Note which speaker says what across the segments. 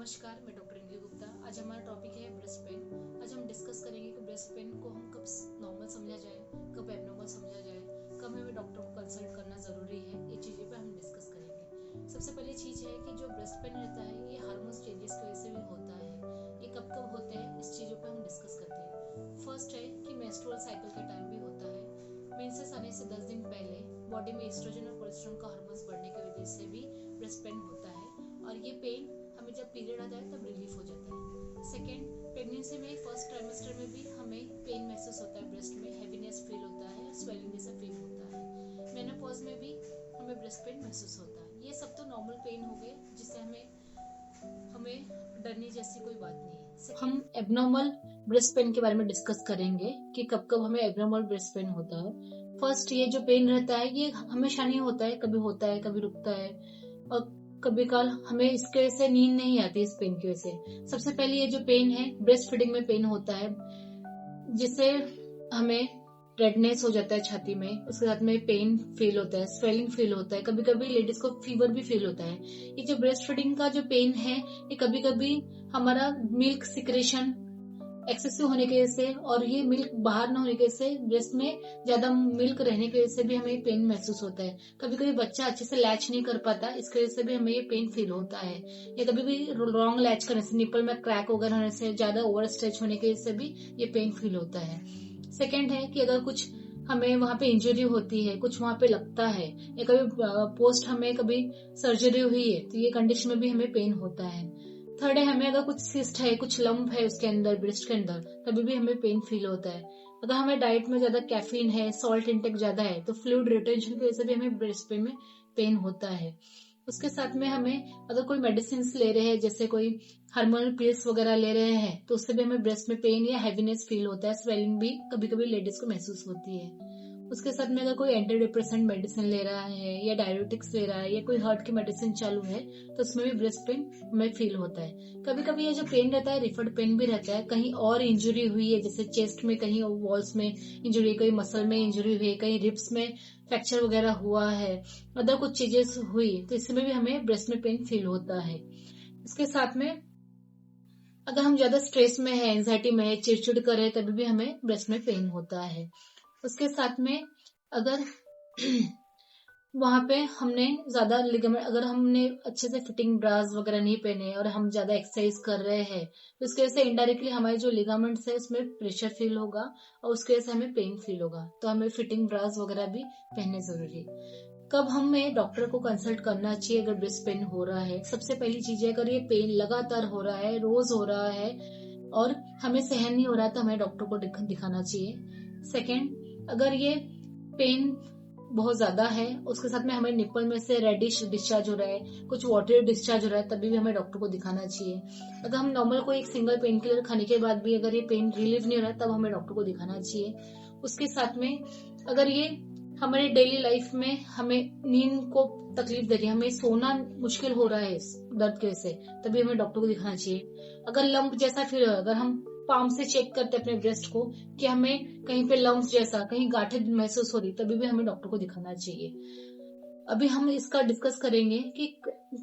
Speaker 1: नमस्कार, मैं डॉक्टर इंदु गुप्ता। आज हमारा टॉपिक है ब्रेस्ट पेन। आज हम डिस्कस करेंगे कि ब्रेस्ट पेन को हम कब नॉर्मल समझा जाए, कब एबनॉर्मल समझा जाए, कब हमें डॉक्टर को कंसल्ट करना ज़रूरी है। ये चीज़ें पे हम डिस्कस करेंगे। सबसे पहली चीज़ है कि जो ब्रेस्ट पेन रहता है ये हार्मोन्स चेंजेस की वजह से भी होता है। ये कब कब होते हैं, इस चीज़ों पर हम डिस्कस करते हैं। फर्स्ट है कि मेंस्ट्रुअल साइकिल के टाइम भी होता है। मेंसेस आने से 10 दिन पहले बॉडी में एस्ट्रोजन और प्रोजेस्टेरोन का हार्मोन्स बढ़ने की वजह से भी ब्रेस्ट पेन होता है, और ये पेन हमें जब पीरियड आता है तब रिलीफ हो जाता है। सेकेंड, प्रेगनेंसी में फर्स्ट ट्राइमेस्टर में भी हमें पेन महसूस होता है, ब्रेस्ट में हैवीनेस फील होता है, स्वेलिंग जैसा फील होता है। मेनोपॉज में भी हमें ब्रेस्ट पेन महसूस होता है। ये सब तो नॉर्मल पेन हो गए, जिससे हमें हमें डरने जैसी कोई बात नहीं है। हम एबनॉर्मल ब्रेस्ट पेन के बारे में डिस्कस करेंगे कि कब कब हमें एबनॉर्मल ब्रेस्ट पेन होता है। फर्स्ट, ये जो पेन रहता है ये हमेशा नहीं होता है, कभी रुकता है, और कभी काल हमें इसके वजह से नींद नहीं आती इस पेन की वजह से। सबसे पहले ये जो पेन है, ब्रेस्ट फीडिंग में पेन होता है, जिससे हमें रेडनेस हो जाता है छाती में, उसके साथ में पेन फील होता है, स्वेलिंग फील होता है, कभी कभी लेडीज को फीवर भी फील होता है। ये जो ब्रेस्ट फीडिंग का जो पेन है, ये कभी कभी हमारा मिल्क सिक्रेशन एक्सेसिव होने की वजह से, और ये मिल्क बाहर न होने की वजह से, ब्रेस्ट में ज्यादा मिल्क रहने की वजह से भी हमें पेन महसूस होता है। कभी कभी बच्चा अच्छे से लैच नहीं कर पाता, इसकी वजह से भी हमें ये पेन फील होता है। या कभी भी रॉन्ग लैच करने से, निपल में क्रैक वगैरह होने से, ज्यादा ओवर स्ट्रेच होने की वजह से भी ये पेन फील होता है। सेकेंड है कि अगर कुछ हमें वहां पे इंजरी होती है, कुछ वहां पे लगता है, या कभी पोस्ट हमें कभी सर्जरी हुई है, तो ये कंडीशन में भी हमें पेन होता है। थर्ड है, हमें अगर कुछ सिस्ट है, कुछ लंप है उसके अंदर, ब्रेस्ट के अंदर, तभी भी हमें पेन फील होता है। अगर हमें डाइट में ज्यादा कैफीन है, सॉल्ट इंटेक ज्यादा है, तो फ्लूइड रिटेंशन की वजह से भी हमें ब्रेस्ट पेन में पेन होता है। उसके साथ में हमें अगर कोई मेडिसिन ले रहे हैं, जैसे कोई हार्मोनल पिल्स वगैरह ले रहे हैं, तो उससे भी हमें ब्रेस्ट में पेन या हैवीनेस फील होता है, स्वेलिंग भी कभी कभी लेडीज को महसूस होती है। उसके साथ में अगर कोई एंटी डिप्रेसेंट मेडिसिन ले रहा है, या डायबिटिक्स ले रहा है, या कोई हार्ट की मेडिसिन चालू है, तो उसमें भी ब्रेस्ट पेन हमें फील होता है। कभी कभी ये जो पेन रहता है, रिफर्ड पेन भी रहता है, कहीं और इंजरी हुई है, जैसे चेस्ट में कहीं वॉल्स में इंजरी, कहीं मसल में इंजरी हुई है, कहीं रिब्स में फ्रैक्चर वगैरह हुआ है, अदर कुछ चीजें हुई, तो इसमें भी हमें ब्रेस्ट में पेन फील होता है। इसके साथ में अगर हम ज्यादा स्ट्रेस में है, एंजाइटी में है, चिड़चिड़ कर रहे हैं, तभी भी हमें ब्रेस्ट में पेन होता है। उसके साथ में अगर वहां पे हमने ज्यादा लिगामेंट, अगर हमने अच्छे से फिटिंग ब्रास वगैरह नहीं पहने और हम ज्यादा एक्सरसाइज कर रहे हैं, तो उसकी वजह से इनडायरेक्टली हमारे जो लिगामेंट्स है उसमें प्रेशर फील होगा, और उसकी वजह से हमें पेन फील होगा। तो हमें फिटिंग ब्रास वगैरह भी पहनने जरूरी है। कब हमें डॉक्टर को कंसल्ट करना चाहिए अगर ब्रेस्ट पेन हो रहा है? सबसे पहली चीज है, अगर ये पेन लगातार हो रहा है, रोज हो रहा है, और हमें सहन नहीं हो रहा, तो हमें डॉक्टर को दिखाना चाहिए। सेकेंड, अगर ये पेन बहुत ज्यादा है, उसके साथ में हमें निपल में से रेडिश डिस्चार्ज हो रहा है, कुछ वाटर डिस्चार्ज हो रहा है, तभी भी हमें डॉक्टर को दिखाना चाहिए। अगर हम नॉर्मल कोई एक सिंगल पेन किलर खाने के बाद भी अगर ये पेन रिलीव नहीं हो रहा है, तब हमें डॉक्टर को दिखाना चाहिए। उसके साथ में अगर ये हमारी डेली लाइफ में हमें नींद को तकलीफ दे रही है, हमें सोना मुश्किल हो रहा है इस दर्द की वजह से, तभी हमें डॉक्टर को दिखाना चाहिए। अगर लंप जैसा फील हो, अगर हम पाम से चेक करते अपने ब्रेस्ट को कि हमें कहीं पे लंप जैसा, कहीं गांठें महसूस हो रही, तभी भी हमें डॉक्टर को दिखाना चाहिए। अभी हम इसका डिस्कस करेंगे कि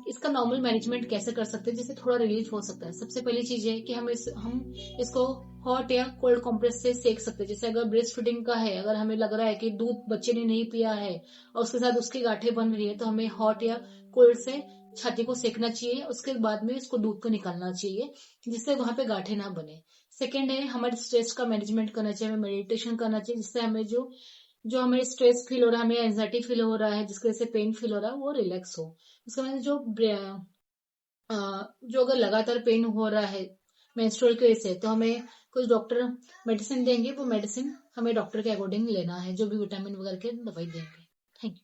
Speaker 1: इसका नॉर्मल मैनेजमेंट कैसे कर सकते हैं, जिससे थोड़ा रिलीफ हो सकता है। सबसे पहली चीज है कि हम इसको हॉट या कोल्ड कॉम्प्रेस से सेक सकते हैं। जैसे अगर ब्रेस्ट फीडिंग का है, अगर हमें लग रहा है कि दूध बच्चे ने नहीं पिया है और उसके साथ उसकी गांठें बन रही है, तो हमें हॉट या कोल्ड से छाती को सेकना चाहिए, उसके बाद में इसको दूध को निकालना चाहिए, जिससे वहां पे गांठें ना बने। सेकेंड है, हमारे स्ट्रेस का मैनेजमेंट करना चाहिए, हमें मेडिटेशन करना चाहिए, जिससे हमें जो जो हमें स्ट्रेस फील हो रहा है, हमें एंजाइटी फील हो रहा है, जिसकी वजह से पेन फील हो रहा है, वो रिलैक्स हो। उसके बाद जो अगर लगातार पेन हो रहा है मेंस्ट्रुअल की वजह से, तो हमें कुछ डॉक्टर मेडिसिन देंगे, वो मेडिसिन हमें डॉक्टर के अकॉर्डिंग लेना है, जो भी विटामिन वगैरह के दवाई देंगे। Thank you.